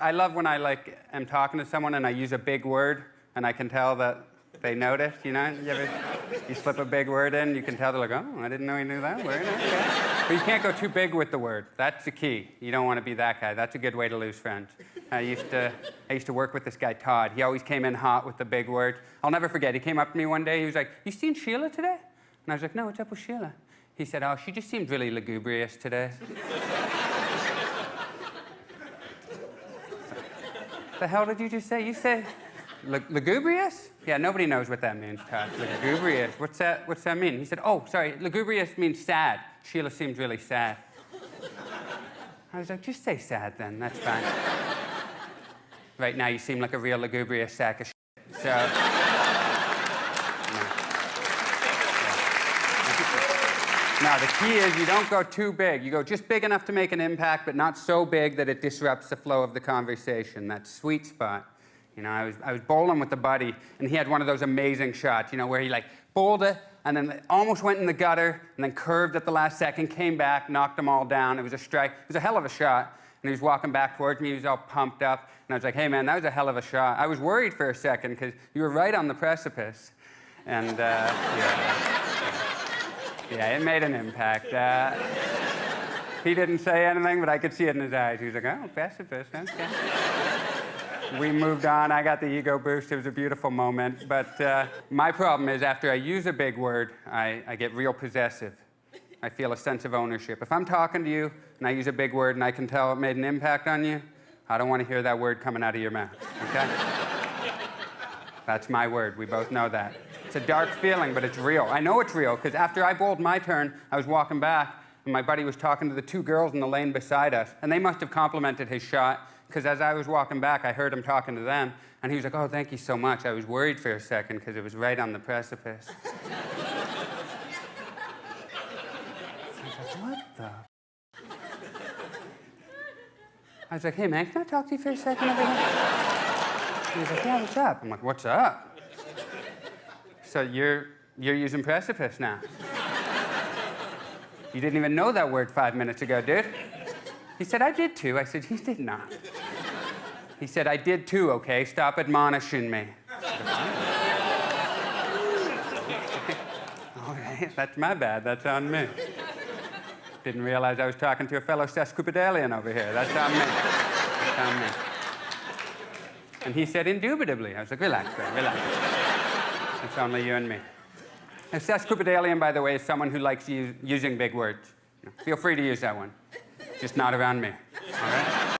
I love when I am talking to someone and I use a big word and I can tell that they noticed, you know? You slip a big word in, you can tell they're like, oh, I didn't know you knew that word. Okay. But you can't go too big with the word. That's the key. You don't want to be that guy. That's a good way to lose friends. I used to work with this guy, Todd. He always came in hot with the big word. I'll never forget. He came up to me one day. He was like, you seen Sheila today? And I was like, no, what's up with Sheila? He said, oh, she just seemed really lugubrious today. The hell did you just say? You say lugubrious? Yeah, nobody knows what that means, Todd. Lugubrious. What's that mean? He said, oh, sorry, lugubrious means sad. Sheila seemed really sad. I was like, just say sad then, that's fine. Right now you seem like a real lugubrious sack of shit. So, no, the key is you don't go too big. You go just big enough to make an impact, but not so big that it disrupts the flow of the conversation. That sweet spot. You know, I was bowling with a buddy, and he had one of those amazing shots, you know, where he bowled it, and then it almost went in the gutter, and then curved at the last second, came back, knocked them all down. It was a strike. It was a hell of a shot. And he was walking back towards me. He was all pumped up. And I was like, hey, man, that was a hell of a shot. I was worried for a second, because you were right on the precipice. And, yeah, it made an impact. He didn't say anything, but I could see it in his eyes. He was like, oh, precipice, okay. We moved on. I got the ego boost. It was a beautiful moment. But my problem is after I use a big word, I get real possessive. I feel a sense of ownership. If I'm talking to you and I use a big word and I can tell it made an impact on you, I don't want to hear that word coming out of your mouth, okay? That's my word. We both know that. It's a dark feeling, but it's real. I know it's real, because after I bowled my turn, I was walking back, and my buddy was talking to the two girls in the lane beside us, and they must have complimented his shot, because as I was walking back, I heard him talking to them, and he was like, oh, thank you so much. I was worried for a second, because it was right on the precipice. I was like, what the? I was like, hey, man, can I talk to you for a second over here? He was like, yeah, what's up? I'm like, what's up? So you're using precipice now. You didn't even know that word 5 minutes ago, dude. He said, I did too. I said, he did not. He said, I did too, okay? Stop admonishing me. All right, that's my bad. That's on me. Didn't realize I was talking to a fellow sesquipedalian over here. That's on me. That's on me. And he said, indubitably. I was like, relax, bro, relax. It's only you and me. A sesquipedalian, by the way, is someone who likes using big words. Feel free to use that one. Just not around me, all right?